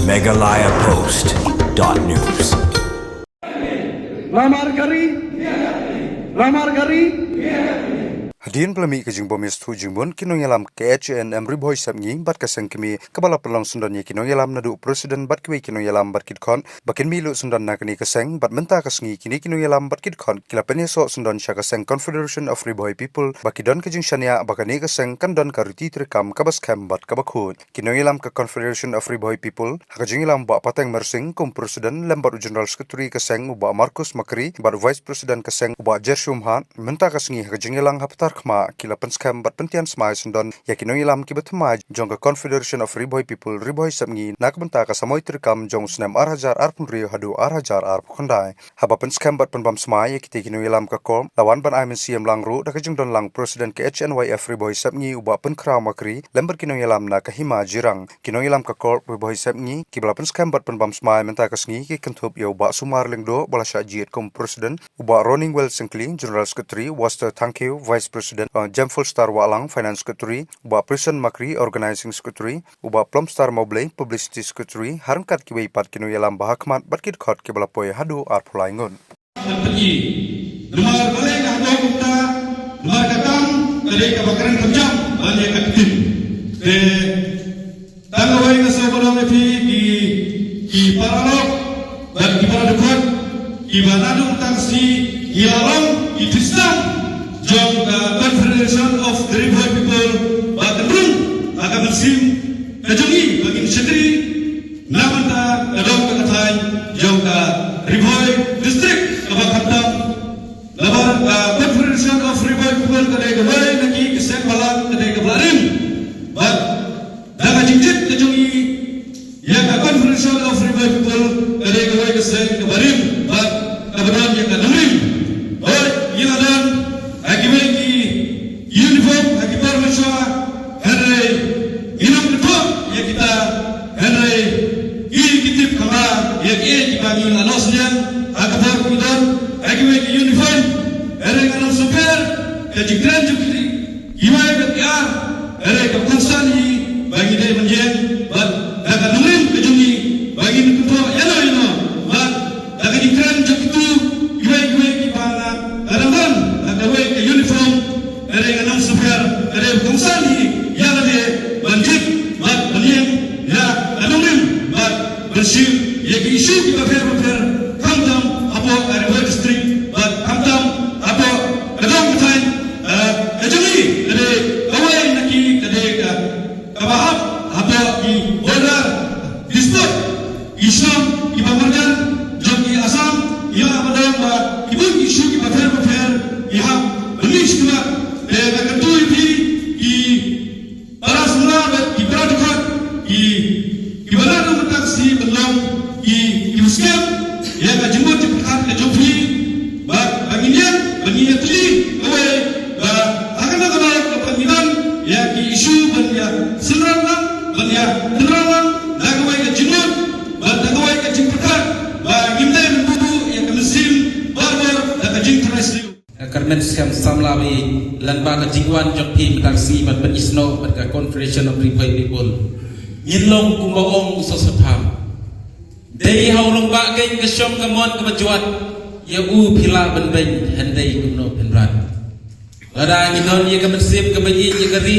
megalayapost.news. Lamar Gari. Hadian pelami ke jingbo mestu jingbon kinong yalam KHNM riboy samngi bat kaseng kimi kabala pelang sundan ye kinong yalam nadu presiden bat kiwi kinong yalam bat kidkon bakin milu sundan nakani kaseng bat menta kasngi kini kinong yalam bat kidkon kila peneso sundan sya kaseng Confederation of Riboy People bakidon ke jing shania bakani kaseng kandon karuti trekam kabas kem bat kabakhut kinong yalam ke Confederation of Riboy People haka jing yalam ba pateng mersing kum presiden lembar general secretary kaseng uba Marcus Makri bat vice president kaseng uba Jershum Han menta kasngi haka jing yalang haptar khma kila penskam bat pentian smai sundan yakinong ilam kibatma jong Confederation of Riboy People riboy samngi nakbenta ka samoy trikam jong snam 4000 arpunri hadu 4000 arpkhondai haba penskam bat penbam smai yakite kinong ilam ka kom lawan ban IMCM langru da kajing don lang president ke HNYF riboy samngi uba penkhra makri lembar kinong ilam na kahima jirang kinong ilam ka kor riboy samngi kibla penskam bat penbam smai menta kasngi ki kentup ya uba sumar lengdo bala syajiet kom president uba Roning Well Singkling general secretary Waster Thank you vice president Jamful Star Walang Finance Secretary, uba Prison Makri Organizing Secretary, uba Plum Star Mobley Publicity Secretary, harangkat kiwai pat kinu yalam bahakmat batkit khot ke balapoy hadu arpulaingun. Pergi, lumar boleh kahdo kita, lumar katam dari kebakaran kejam banyak aktif. De tangawai keseluruhan lepi di paralog dan di paradokot, di banadung taksi, di alam, di Islam. Jom Confederation of the Riboy People Bakarung akan bersim kejongi bagi Syekri namanta kadang kekatai jom ka Riboy District Abakandam labar Confederation of Riboy People kadai kawai naki kesek balang kadai kablarim bat daga jinjit kejongi ya Confederation of Riboy People kadai kawai kesek kabarim bat kabaran yang kadamrim oi iladan Hakimaki uniform hakimar mesra Henry inam betul ya kita Henry ini kitip kamar ya kita bagi lanosnya hakimar kudan hakimaki uniform Henry kanam super kejigran juga gimana betul Henry kepulsani bagi dia menjeng bat dapat nurin kejungi bagi betul ya no bat dapat jigran juga gimana gimana kadang kawai ke uniform dari enam super dari bungsani yang ada banjir mat baniang ya anonim mat bersih ya ke isu kita fair kamdam apa Riboy district mat kamdam apa kadang betain kejuni dari kawai naki dari kabahap apa di border dispute Islam di Pamargan jogi Asam ya pada ibu isu kita fair यहाँ बनीश कुमार बेगतुई भी कि परसुरा की प्राधिकार कि बनाना मतलब सी बल्लम कि उसके यह का जिम्मा चिपकार के जो भी बनिया तली कवे अगर ना कपनिदान यह कि इशू बनिया सिलरना बनिया सिलरना लगवाई के जिम्मा लगवाई के चिपकार गिमने बुबु यह कमसिम बार लगा जिंग Kermen siam samlawi lanba ka jingwan jok pim taksi bat ban isno bat ka Confederation of Riboy People yinlong kumbaong sosotham dei haulong ba geng ke syom kamon ke bajuat ya u phila ban ben handai kumno penrat lada ngidon ye ka mensim ke bayi ye kari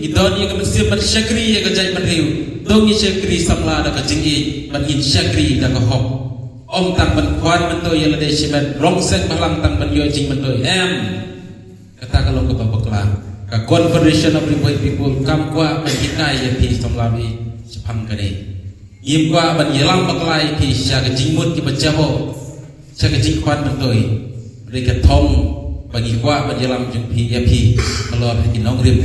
ngidon ye ka mensim bat syakri ye ka jai ban riu dong ye syakri samla da ka jingi ban yin syakri da ka hok Om tang ban kwan bentoy yang ada simen rongsek balang tang ban yo jing bentoy kata kalau ke babakla ka Confederation of Riboy People kam kwa ban hikai ya pi somlawi sepam kade yim kwa ban yelang baklai pi sya ka jingmut ki bajabo sya ka jing kwan bentoy mereka thong bagi kwa ban yelang jung pi ya pi kalau hati nongrim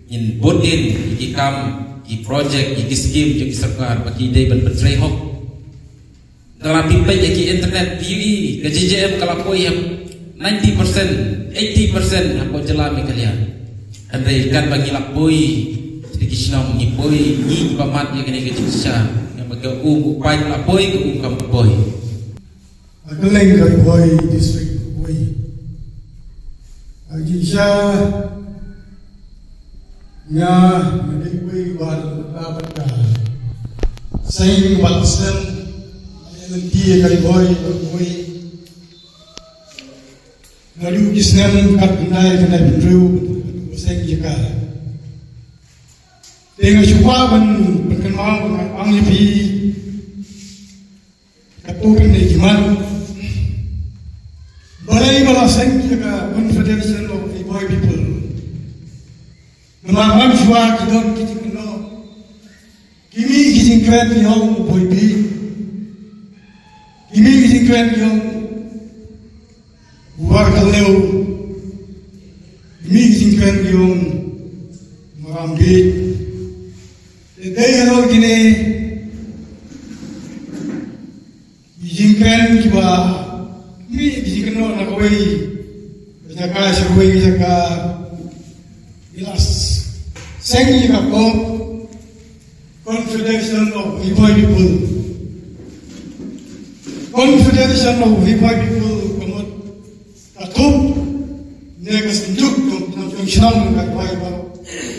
in bodin iki kam i project iki scheme jung sarkar bagi dei ban betrei hok dalam pimpin jadi internet TV ke JJM kalau kau yang 90%, 80% apa jelas kalian. Andai kan bagi lapoi sedikit senang ni poi ni pamat yang kena kecisa yang bagi upai lapoi ke kam poi. Akaleng Riboy district poi. Ajisa nya Riboy war dapat saying about Islam, and dia kali boy, lalu Islam kat bendai bendru, saying jika. Dengan cuba berkenal dengan anglipi, katupin dari jimat. Balai bala saying jika Confederation of the Boy People. Memang cuba kita kenal. Kimi kising kren yang boy bi, kimi kising kren yang buar kaleu, kimi kising kren yang merambit. Dari hal kini, kising kren kiba, kimi kising kren nak kawai, jaka seruai jaka ilas, sengi kakop. Confederation of Riboy People. Confederation of Riboy People kamot katup negas tunjuk ng sinang ng Riboy ba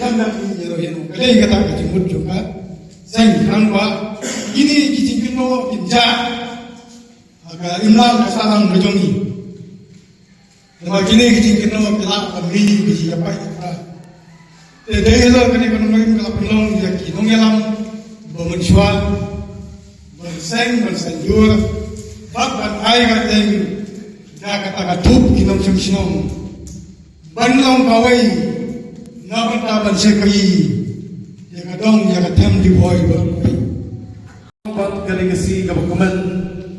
lam ni rohino kalay kata kajimut juga sang ranwa ini kijingkino pinja aga imlang kasalang majongi nama kini kijingkino kila kami biji apa ita dari hal kini kanong kalau pelong yang kinong yalam bermenjual, bersanjur, bahkan air kateng, dah kata tup kinong sinong, banlang kawai, nabat taban sekali, yang kadang yang katem di boy berkui. Empat delegasi government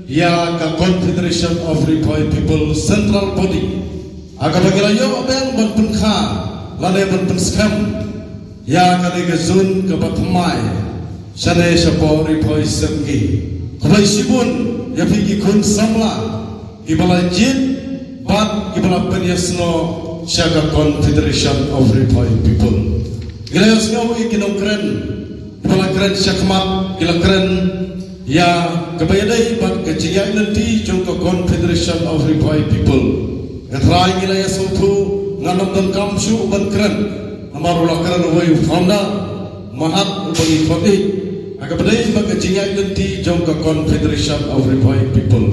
ya ke Confederation of Riboy People Central Body, agak bagilayo abang berpenkha. Lalai berpenskam ya kali gezun ke Batamai sana siapa Riboy semgi kalau sibun ya pergi kun samla ibala jin bat ibala penyesno siaga Confederation of Riboy People gila yosnyo ikinong keren ibala keren syakmat gila keren ya kebayadai bat kejiyai nanti jongko Confederation of Riboy People gatrai gila yasotu nganom dan kamsu ban keren amarula keren way founder mahat bagi khoti aga badai bag jingai nanti jongka Confederation of Riboy People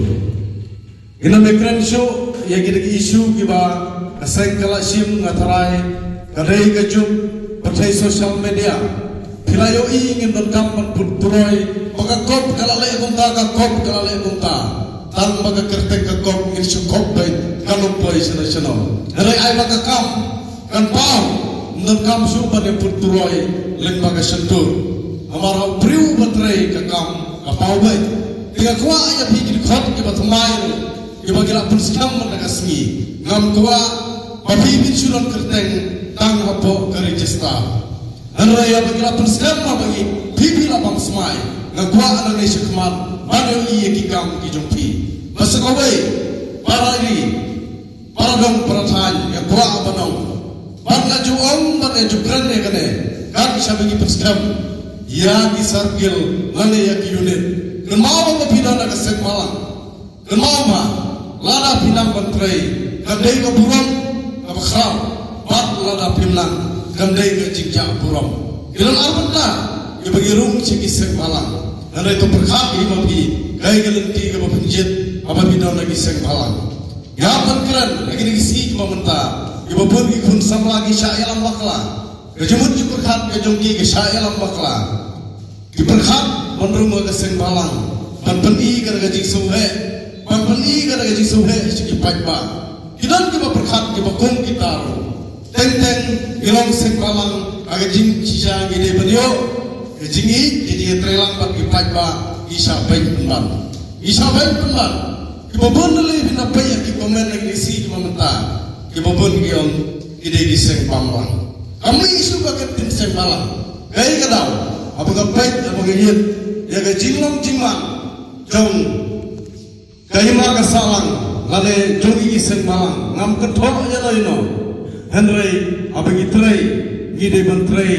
ina me keren show ya gida isu kiba aseng kala sim ngatarai kadai gajuk patai social media pilayo ingin dan kampan putroy pagakop kala le kunta ka kop kala le kunta tan baga kertek ka kop isu kop dai kanong play national Dari ay makakam kan pau nang kam suba de putroy len baga sentur amara priu batrai kakam kapau bai tiga kwa ya pikir khot ke batmai ke bagila punskam nagasmi ngam kwa papi bichuran kerteng tang hapo ka register anra ya bagila punskam bagi pipi la bang smai ngam kwa ana ne shikman banyo iye kikam ki jompi masakawai parari Paradong perasaan yang kuat abanong, bangga juang bangga jukran ne kene, kan sabagi perskam, ya disargil lane ya unit, gemau mapinang na kasek malang, gemau ma, lada pinang bantrai, kandai ka burong, kabakram, bat lada pinang, kandai ka jingja burong, ilang arbat na, ibagi rung sigi sek malang, nana itu perkhak imapi, kaya galanti ka mapinjit, apabidang lagi sek malang. Ya pangkran lagi si mamenta ibu pun ikun sam lagi sya'ilam bakla kejumut cukur khat kejongki ke sya'ilam bakla diperkhat menrumah keseng balang pan peni gara gaji suhe siki pajba kidan kiba perkhat kiba kong kitar teng ilong seng balang aga jing sisa gede benyo kejingi jadi trelang bagi pajba isa baik pendan Kibabon nalay pinapay at ikomen naglisi mamenta. Kibabon giyon ide giseng pamlang. Kami isu bagat din seng malang. Gaya ka daw. Abaga pait abaga yun. Yaga jinglang jingman. Jong kahima kasalang. Lale jong giseng malang. Ngam ketok aja daw yun. Henry abagi tray. Gide bantray.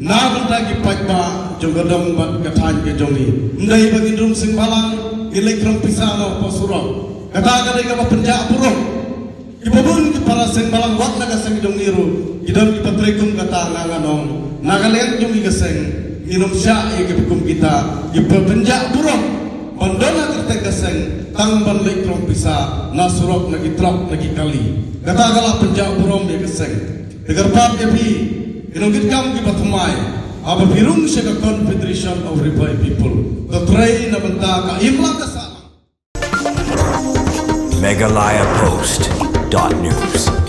Na bantagi pajba. Jong gadong bat katan ke jongi. Ndai bagi drum seng malang. Elektron pisano posurong kata kadai ka penja purong ibabun ki para sen balang wat naga seng jong niru idam ki patrekum kata nganganong nagalek jong igaseng Inom siya ikipikum kita ipapenjak buruk Bandona kertek keseng tang balik krong pisa nasurok lagi trok lagi kali kata galak penjak buruk ya keseng degar pap ya pi inogit kam ki patumai aba birung siya ka Confederation of Ripoy People the tray na benda ka imla ka sa Megalayapost.news.